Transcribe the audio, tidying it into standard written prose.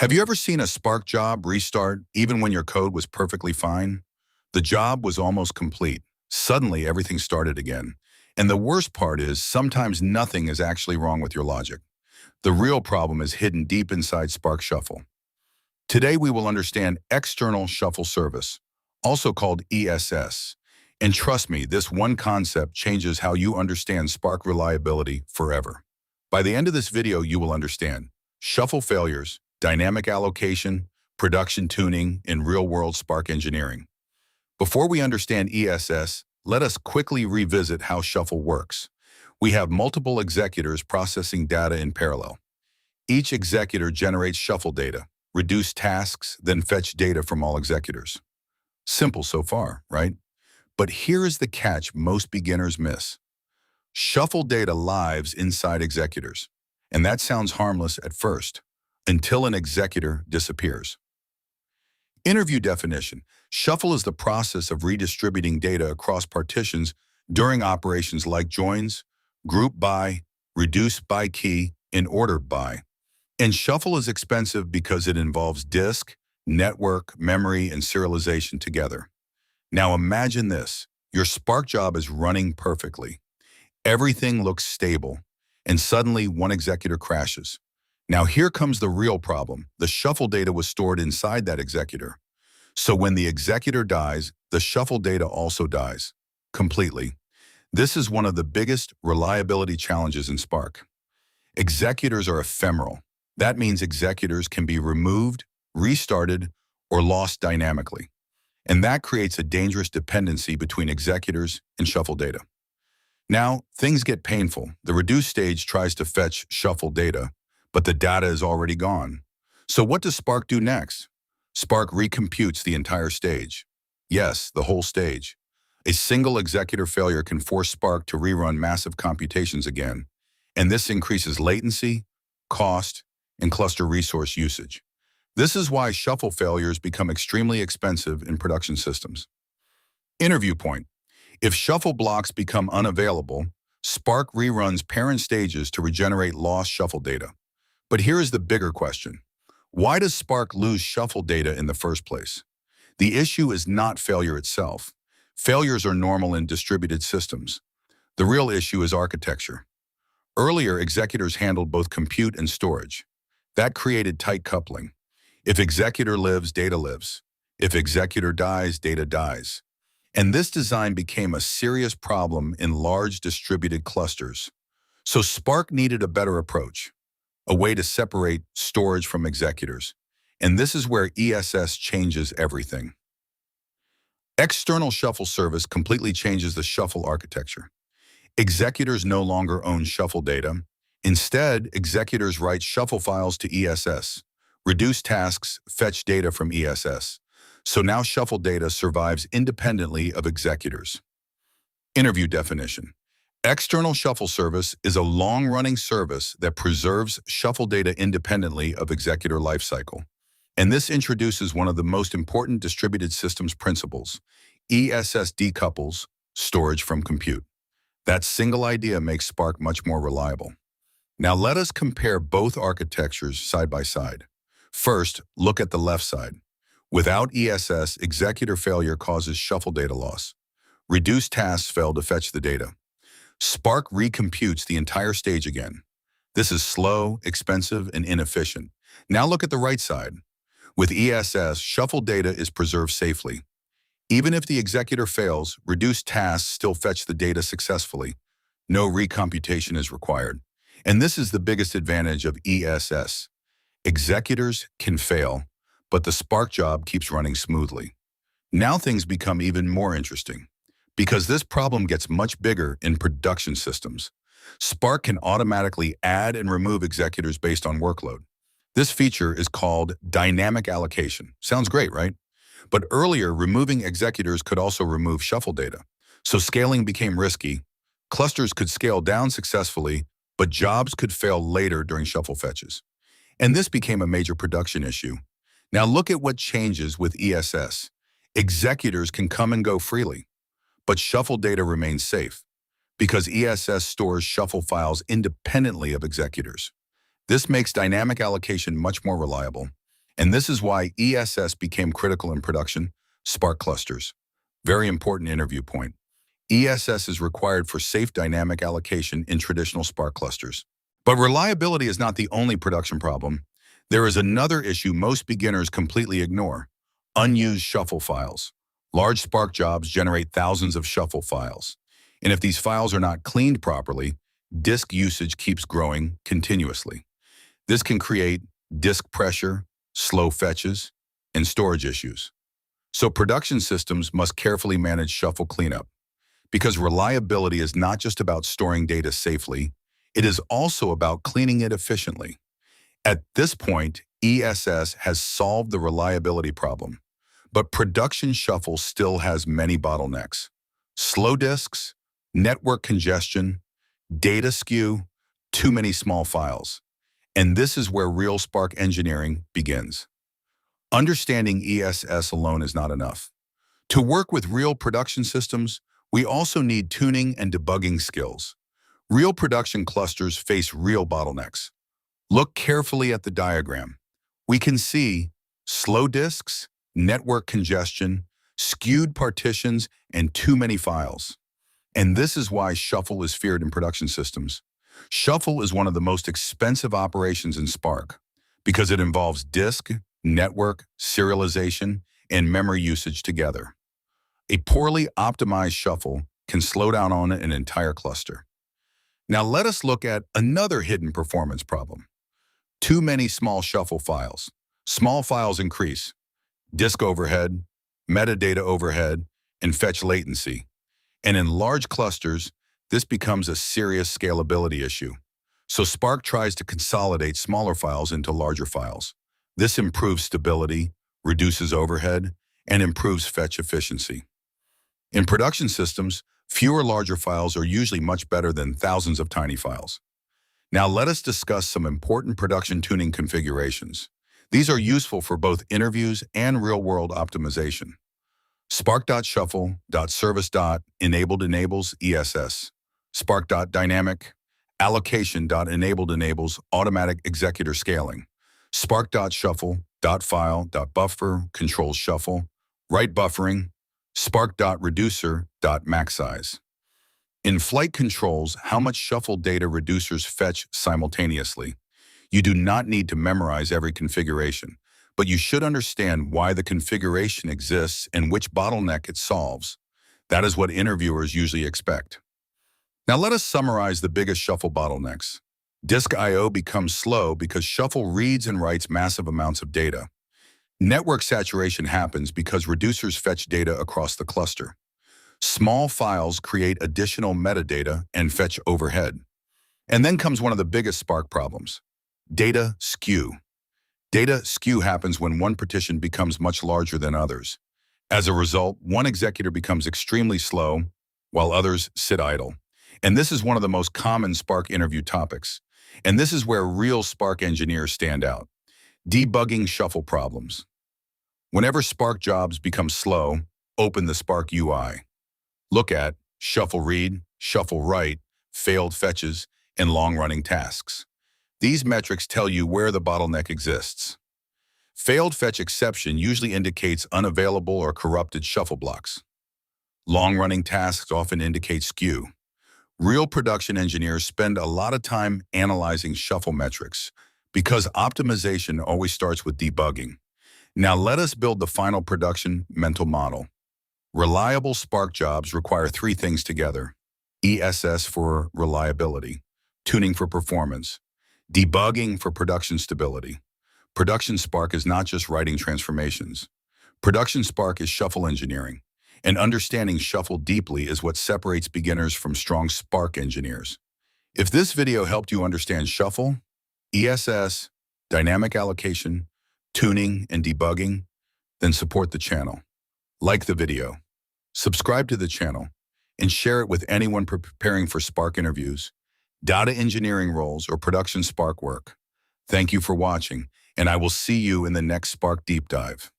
Have you ever seen a Spark job restart even when your code was perfectly fine? The job was almost complete. Suddenly, everything started again. And the worst part is sometimes nothing is actually wrong with your logic. The real problem is hidden deep inside Spark Shuffle. Today, we will understand External Shuffle Service, also called ESS. And trust me, this one concept changes how you understand Spark reliability forever. By the end of this video, you will understand shuffle failures, dynamic allocation, production tuning, and real-world Spark engineering. Before we understand ESS, let us quickly revisit how Shuffle works. We have multiple executors processing data in parallel. Each executor generates shuffle data, reduce tasks, then fetch data from all executors. Simple so far, right? But here is the catch most beginners miss. Shuffle data lives inside executors, and that sounds harmless at first, until an executor disappears. Interview definition. Shuffle is the process of redistributing data across partitions during operations like joins, group by, reduce by key, and order by. And shuffle is expensive because it involves disk, network, memory, and serialization together. Now imagine this. Your Spark job is running perfectly. Everything looks stable, and suddenly one executor crashes. Now here comes the real problem. The shuffle data was stored inside that executor. So when the executor dies, the shuffle data also dies, completely. This is one of the biggest reliability challenges in Spark. Executors are ephemeral. That means executors can be removed, restarted, or lost dynamically. And that creates a dangerous dependency between executors and shuffle data. Now, things get painful. The reduce stage tries to fetch shuffle data, but the data is already gone. So what does Spark do next? Spark recomputes the entire stage. Yes, the whole stage. A single executor failure can force Spark to rerun massive computations again, and this increases latency, cost, and cluster resource usage. This is why shuffle failures become extremely expensive in production systems. Interview point. If shuffle blocks become unavailable, Spark reruns parent stages to regenerate lost shuffle data. But here is the bigger question. Why does Spark lose shuffle data in the first place? The issue is not failure itself. Failures are normal in distributed systems. The real issue is architecture. Earlier, executors handled both compute and storage. That created tight coupling. If executor lives, data lives. If executor dies, data dies. And this design became a serious problem in large distributed clusters. So Spark needed a better approach, a way to separate storage from executors. And this is where ESS changes everything. External Shuffle Service completely changes the shuffle architecture. Executors no longer own shuffle data. Instead, executors write shuffle files to ESS. Reduce tasks, fetch data from ESS. So now shuffle data survives independently of executors. Interview definition. External Shuffle Service is a long-running service that preserves shuffle data independently of executor lifecycle. And this introduces one of the most important distributed systems principles. ESS decouples storage from compute. That single idea makes Spark much more reliable. Now let us compare both architectures side by side. First, look at the left side. Without ESS, executor failure causes shuffle data loss. Reduced tasks fail to fetch the data. Spark recomputes the entire stage again. This is slow, expensive, and inefficient. Now look at the right side. With ESS, shuffle data is preserved safely. Even if the executor fails, reduced tasks still fetch the data successfully. No recomputation is required. And this is the biggest advantage of ESS. Executors can fail, but the Spark job keeps running smoothly. Now things become even more interesting, because this problem gets much bigger in production systems. Spark can automatically add and remove executors based on workload. This feature is called dynamic allocation. Sounds great, right? But earlier, removing executors could also remove shuffle data. So scaling became risky. Clusters could scale down successfully, but jobs could fail later during shuffle fetches. And this became a major production issue. Now look at what changes with ESS. Executors can come and go freely, but shuffle data remains safe because ESS stores shuffle files independently of executors. This makes dynamic allocation much more reliable. And this is why ESS became critical in production. Spark clusters. Very important interview point. ESS is required for safe dynamic allocation in traditional Spark clusters. But reliability is not the only production problem. There is another issue most beginners completely ignore: unused shuffle files. Large Spark jobs generate thousands of shuffle files. And if these files are not cleaned properly, disk usage keeps growing continuously. This can create disk pressure, slow fetches, and storage issues. So production systems must carefully manage shuffle cleanup, because reliability is not just about storing data safely, it is also about cleaning it efficiently. At this point, ESS has solved the reliability problem, but production shuffle still has many bottlenecks: slow disks, network congestion, data skew, too many small files. And this is where real Spark engineering begins. Understanding ESS alone is not enough. To work with real production systems, we also need tuning and debugging skills. Real production clusters face real bottlenecks. Look carefully at the diagram. We can see slow disks, network congestion, skewed partitions, and too many files. And this is why shuffle is feared in production systems. Shuffle is one of the most expensive operations in Spark because it involves disk, network, serialization, and memory usage together. A poorly optimized shuffle can slow down on an entire cluster. Now let us look at another hidden performance problem: too many small shuffle files. Small files increase disk overhead, metadata overhead, and fetch latency. And in large clusters, this becomes a serious scalability issue. So Spark tries to consolidate smaller files into larger files. This improves stability, reduces overhead, and improves fetch efficiency. In production systems, fewer larger files are usually much better than thousands of tiny files. Now let us discuss some important production tuning configurations. These are useful for both interviews and real-world optimization. Spark.shuffle.service.enabled enables ESS. Spark.dynamic allocation enables automatic executor scaling. Spark.shuffle.file.buffer controls shuffle, write buffering. Spark.reducer.max size. In flight controls how much shuffle data reducers fetch simultaneously. You do not need to memorize every configuration, but you should understand why the configuration exists and which bottleneck it solves. That is what interviewers usually expect. Now let us summarize the biggest shuffle bottlenecks. Disk I/O becomes slow because shuffle reads and writes massive amounts of data. Network saturation happens because reducers fetch data across the cluster. Small files create additional metadata and fetch overhead. And then comes one of the biggest Spark problems: data skew. Data skew happens when one partition becomes much larger than others. As a result, one executor becomes extremely slow, while others sit idle. And this is one of the most common Spark interview topics. And this is where real Spark engineers stand out. Debugging shuffle problems. Whenever Spark jobs become slow, open the Spark UI. Look at shuffle read, shuffle write, failed fetches, and long-running tasks. These metrics tell you where the bottleneck exists. Failed fetch exception usually indicates unavailable or corrupted shuffle blocks. Long-running tasks often indicate skew. Real production engineers spend a lot of time analyzing shuffle metrics because optimization always starts with debugging. Now let us build the final production mental model. Reliable Spark jobs require three things together: ESS for reliability, tuning for performance, debugging for production stability. Production Spark is not just writing transformations. Production Spark is shuffle engineering, and understanding shuffle deeply is what separates beginners from strong Spark engineers. If this video helped you understand shuffle, ESS, dynamic allocation, tuning, and debugging, then support the channel. Like the video, subscribe to the channel, and share it with anyone preparing for Spark interviews, data engineering roles, or production Spark work. Thank you for watching, and I will see you in the next Spark Deep Dive.